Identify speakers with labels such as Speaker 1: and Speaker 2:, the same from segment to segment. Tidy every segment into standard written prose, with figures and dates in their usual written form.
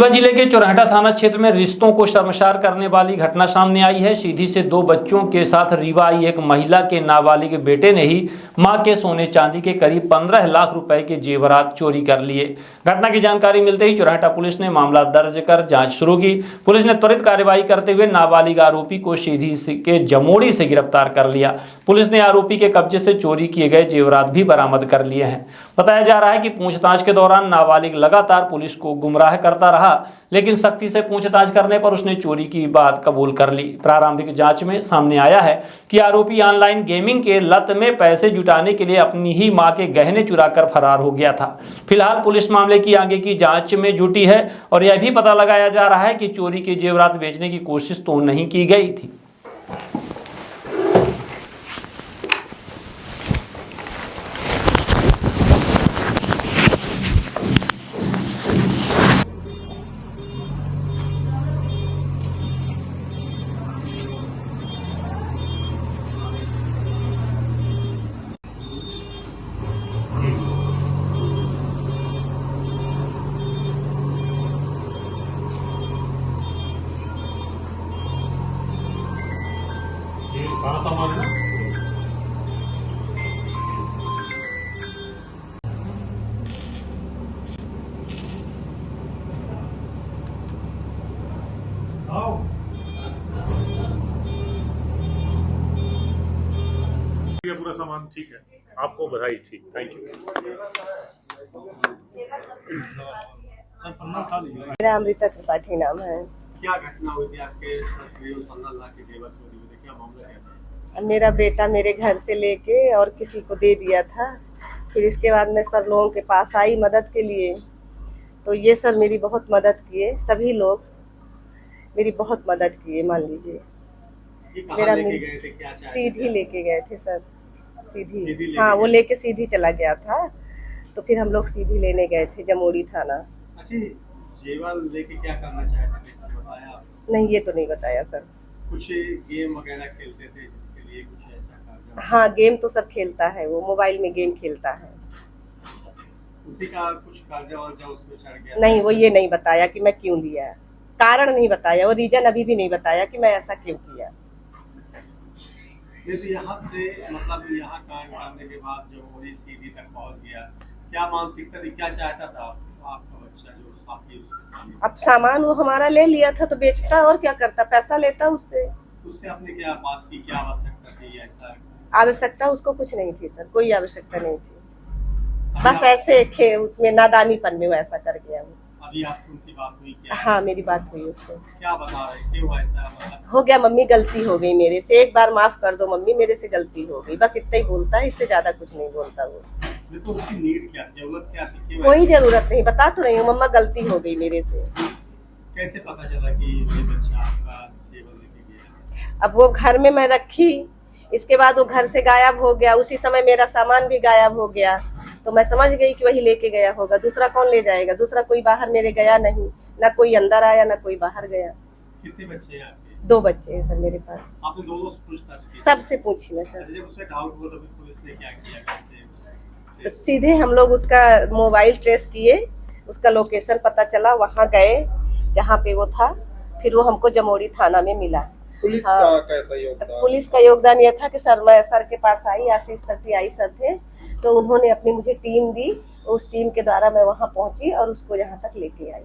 Speaker 1: रीवा जिले के चौराहा थाना क्षेत्र में रिश्तों को शर्मसार करने वाली घटना सामने आई है। सीधी से 2 बच्चों के साथ रीवा आई एक महिला के नाबालिग बेटे ने ही मां के सोने चांदी के करीब 15 लाख रुपए के जेवरात चोरी कर लिए। घटना की जानकारी मिलते ही चौराहा पुलिस ने मामला दर्ज कर जांच शुरू की। पुलिस ने त्वरित कार्रवाई करते हुए नाबालिग आरोपी को सीधी के जमोड़ी से गिरफ्तार कर लिया। पुलिस ने आरोपी के कब्जे से चोरी किए गए जेवरात भी बरामद कर लिए हैं। बताया जा रहा है कि पूछताछ के दौरान नाबालिग लगातार पुलिस को गुमराह करता रहा, लेकिन सख्ती से पूछताछ करने पर उसने चोरी की बात कबूल कर ली। प्रारंभिक जांच में सामने आया है कि आरोपी ऑनलाइन गेमिंग के लत में पैसे जुटाने के लिए अपनी ही मां के गहने चुराकर फरार हो गया था। फिलहाल पुलिस मामले की आगे की जांच में जुटी है और यह भी पता लगाया जा रहा है कि चोरी के जेवरात बेचने की कोशिश तो नहीं की गई थी।
Speaker 2: ये सारा सामान है ना? आओ। ये पूरा सामान ठीक है, आपको बधाई। ठीक, थैंक यू।
Speaker 3: मेरा अमृता त्रिपाठी नाम है।
Speaker 2: क्या घटना हुई थी आपके साथ? 15 लाख के जेवर चोरी हुए थे, क्या मामला क्या था?
Speaker 3: मेरा बेटा मेरे घर से लेके और किसी को दे दिया था। फिर इसके बाद मैं सर लोगों के पास आई मदद के लिए, तो ये सर मेरी बहुत मदद किए। सभी लोग मेरी बहुत मदद किए, मान लीजिए। मेरा
Speaker 2: लेके गए थे, क्या
Speaker 3: सीधी लेके गए थे सर, सीधी हाँ, वो लेके सीधी चला गया था, तो फिर हम लोग सीधी लेने गए थे जमोड़ी थाना।
Speaker 2: अच्छा, जेवर लेके क्या करना चाहते थे, बताया?
Speaker 3: नहीं, ये तो नहीं बताया सर।
Speaker 2: कुछ गेम वगैरह खेलते थे जिसके लिए कुछ ऐसा कर्जा?
Speaker 3: हाँ, गेम तो सर खेलता है, वो मोबाइल में गेम खेलता है।
Speaker 2: उसी का कुछ कर्जा वर्जा उसमें चढ़ गया?
Speaker 3: नहीं, वो ये नहीं बताया कि मैं क्यों लिया, कारण नहीं बताया, वो रीजन अभी भी नहीं बताया कि मैं ऐसा क्यों किया।
Speaker 2: नहीं तो यहाँ से मतलब यहाँ कांड करने के बाद जब वो सीधी तक पहुँच गया, क्या मानसिकता थी, क्या चाहता था आपका बच्चा जो साथी उसके सामने?
Speaker 3: अब सामान वो हमारा ले लिया था तो बेचता और क्या करता, पैसा लेता उससे।
Speaker 2: उससे आपने क्या बात की, क्या आवश्यकता थी? ऐसा
Speaker 3: आवश्यकता उसको कुछ नहीं थी सर, कोई आवश्यकता नहीं थी, बस ऐसे उसमें नादानीपन में वो ऐसा कर गया वो।
Speaker 2: अभी आपसे उनकी बात हुई क्या?
Speaker 3: हाँ, मेरी बात हुई उससे।
Speaker 2: क्या बता रहे, क्यों ऐसा मतलब?
Speaker 3: हो गया मम्मी, गलती हो गई मेरे से, एक बार माफ कर दो मम्मी, मेरे से गलती हो गई, बस इतना ही बोलता है, इससे ज्यादा कुछ नहीं बोलता वो।
Speaker 2: तो उसकी नीड क्या, जरूरत क्या थी?
Speaker 3: कोई जरूरत नहीं, बता तो रही हूँ मम्मा, गलती हो गई मेरे से।
Speaker 2: कैसे पता चला कि ये बच्चा आपका जेवर लेके गया?
Speaker 3: अब वो घर में मैं रखी, इसके बाद वो घर से गायब हो गया, उसी समय मेरा सामान भी गायब हो गया, तो मैं समझ गई कि वही लेके गया होगा। दूसरा कौन ले जाएगा? दूसरा कोई बाहर मेरे गया नहीं, ना कोई अंदर आया ना कोई बाहर गया।
Speaker 2: कितने बच्चे हैं आपके?
Speaker 3: 2 बच्चे हैं सर मेरे पास।
Speaker 2: आपने दोनों से पूछताछ की?
Speaker 3: सबसे पूछी मैं सर।
Speaker 2: जब उसे डाउट हुआ तो फिर पुलिस ने क्या किया, कैसे?
Speaker 3: तो सीधे हम लोग उसका मोबाइल ट्रेस किए, उसका लोकेशन पता चला, वहाँ गए जहाँ पे वो था, फिर वो हमको जमोड़ी थाना में मिला।
Speaker 4: पुलिस
Speaker 3: हाँ,
Speaker 4: का कैसा योगदान?
Speaker 3: पुलिस का योगदान यह था कि सर, मैं सर के पास आई, आशीष सर टीआई सर थे, तो उन्होंने अपनी मुझे टीम दी, उस टीम के द्वारा मैं वहाँ पहुँची और उसको यहाँ तक लेके आई।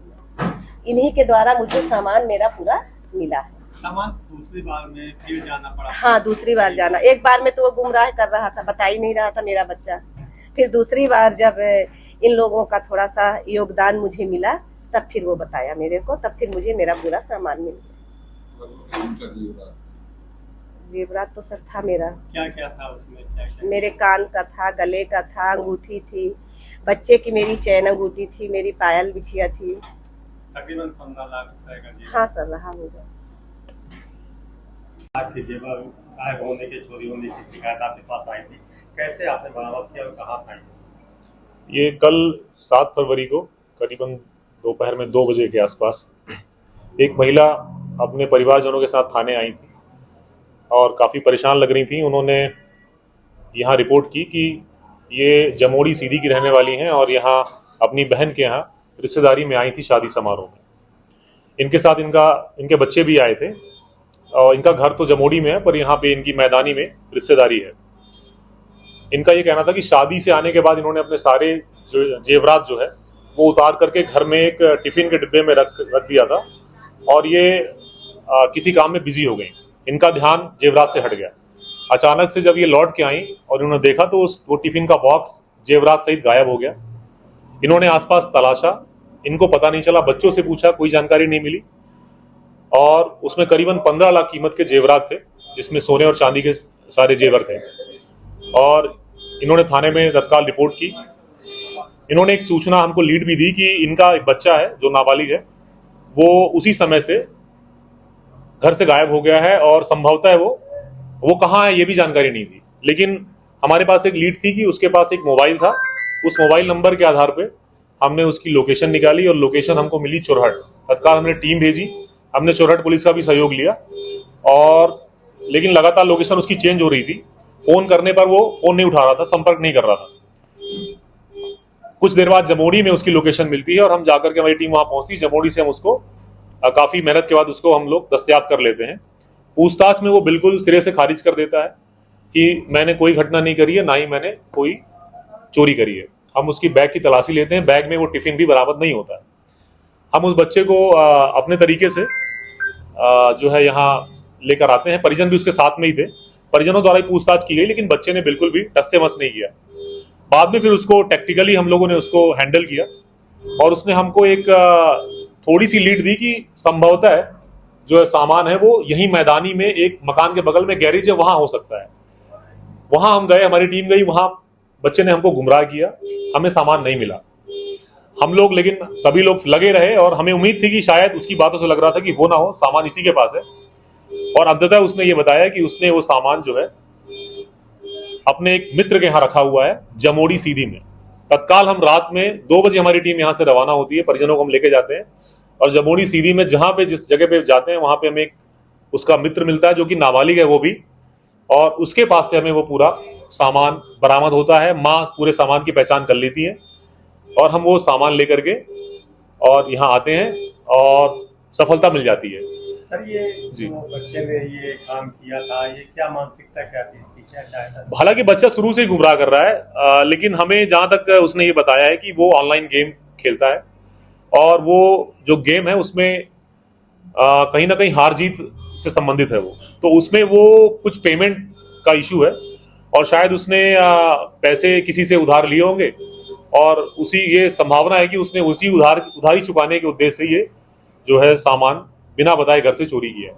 Speaker 3: इन्हीं के द्वारा मुझे सामान मेरा पूरा मिला है।
Speaker 2: सामान दूसरी बार में फिर जाना पड़ा?
Speaker 3: हाँ, दूसरी बार जाना। एक बार में तो वो गुमराह कर रहा था, बता ही नहीं रहा था मेरा बच्चा। फिर दूसरी बार जब इन लोगों का थोड़ा सा योगदान मुझे मिला, तब फिर वो बताया मेरे को, तब फिर मुझे मेरा पूरा सामान मिल गया। जेवरात तो सर था मेरा।
Speaker 2: क्या क्या था उसमें? क्या?
Speaker 3: मेरे कान का था, गले का था, अंगूठी थी, बच्चे की मेरी चैन अंगूठी थी, मेरी पायल बिछिया थी।
Speaker 2: तकरीबन 15 लाख रुपए का जेवर।
Speaker 3: हाँ सर, रहा होगा।
Speaker 2: आपके जेवर गायब होने के, चोरी होने की शिकायत आपके पास आई थी, कैसे आपने बरामद किया और कहाँ था?
Speaker 5: ये कल 7 फरवरी को करीबन दोपहर में 2 बजे के आसपास एक महिला अपने परिवारजनों के साथ थाने आई थी और काफ़ी परेशान लग रही थी। उन्होंने यहाँ रिपोर्ट की कि ये जमोड़ी सीधी की रहने वाली हैं और यहाँ अपनी बहन के यहाँ रिश्तेदारी में आई थी शादी समारोह में। इनके साथ इनके बच्चे भी आए थे और इनका घर तो जमोड़ी में है, पर यहाँ पे इनकी मैदानी में रिश्तेदारी है। इनका ये कहना था कि शादी से आने के बाद इन्होंने अपने सारे जो जेवरात जो है वो उतार करके घर में एक टिफिन के डिब्बे में रख दिया था और ये किसी काम में बिजी हो गई। इनका ध्यान जेवरात से हट गया। अचानक से जब ये लौट के आई और इन्होंने देखा तो वो टिफिन का बॉक्स जेवरात सहित गायब हो गया। इन्होंने आसपास तलाशा, इनको पता नहीं चला, बच्चों से पूछा, कोई जानकारी नहीं मिली और उसमें करीबन 15 लाख कीमत के जेवरात थे, जिसमें सोने और चांदी के सारे जेवर थे। और इन्होंने थाने में तत्काल रिपोर्ट की। इन्होंने एक सूचना हमको लीड भी दी कि इनका एक बच्चा है जो नाबालिग है, वो उसी समय से घर से गायब हो गया है और संभवतः है वो कहाँ है ये भी जानकारी नहीं थी। लेकिन हमारे पास एक लीड थी कि उसके पास एक मोबाइल था। उस मोबाइल नंबर के आधार पे हमने उसकी लोकेशन निकाली और लोकेशन हमको मिली चोरहट। तत्काल हमने टीम भेजी, हमने चोरहट पुलिस का भी सहयोग लिया और लेकिन लगातार लोकेशन उसकी चेंज हो रही थी। फोन करने पर वो फोन नहीं उठा रहा था, संपर्क नहीं कर रहा था। कुछ देर बाद जमोड़ी में उसकी लोकेशन मिलती है और हम जाकर के, हमारी टीम वहां पहुंचती। जमोड़ी से हम उसको काफी मेहनत के बाद उसको हम लोग दस्तयाब कर लेते हैं। पूछताछ में वो बिल्कुल सिरे से खारिज कर देता है कि मैंने कोई घटना नहीं करी है, ना ही मैंने कोई चोरी करी है। हम उसकी बैग की तलाशी लेते हैं, बैग में वो टिफिन भी बरामद नहीं होता है। हम उस बच्चे को अपने तरीके से जो है यहाँ लेकर आते हैं। परिजन भी उसके साथ में ही थे, परिजनों द्वारा ही पूछताछ की गई, लेकिन बच्चे ने बिल्कुल भी टस से मस नहीं किया। बाद में फिर उसको टैक्टिकली हम लोगों ने उसको हैंडल किया और उसने हमको एक थोड़ी सी लीड दी कि संभवतः जो है सामान है वो यही मैदानी में एक मकान के बगल में गैरेज है, वहां हो सकता है। वहां हम गए, हमारी टीम गई, वहां बच्चे ने हमको गुमराह किया, हमें सामान नहीं मिला। हम लोग, लेकिन सभी लोग लगे रहे और हमें उम्मीद थी कि शायद उसकी बातों से लग रहा था कि हो ना हो सामान इसी के पास है। और अंततः उसने ये बताया कि उसने वो सामान जो है अपने एक मित्र के यहाँ रखा हुआ है जमोड़ी सीधी में। तत्काल हम रात में 2 बजे हमारी टीम यहाँ से रवाना होती है, परिजनों को हम लेके जाते हैं और जमोड़ी सीधी में जहां पे जिस जगह पे जाते हैं वहां पे हमें उसका मित्र मिलता है जो कि नाबालिग है वो भी, और उसके पास से हमें वो पूरा सामान बरामद होता है। माँ पूरे सामान की पहचान कर लेती है और हम वो सामान लेकर के और यहाँ आते हैं और सफलता मिल जाती है।
Speaker 2: सर, ये
Speaker 5: जी,
Speaker 2: जो बच्चे ने ये काम किया था, ये क्या मानसिकता क्या थी इसकी, क्या चाहता था?
Speaker 5: हालांकि बच्चा शुरू से ही गुमराह कर रहा है, लेकिन हमें जहां तक उसने ये बताया है कि वो ऑनलाइन गेम खेलता है और वो जो गेम है उसमें कहीं ना कहीं हार जीत से संबंधित है वो, तो उसमें वो कुछ पेमेंट का इशू है और शायद उसने पैसे किसी से उधार लिए होंगे और ये संभावना है कि उसने उसी उधारी चुकाने के उद्देश्य से ये जो है सामान बिना बताए घर से चोरी किया है।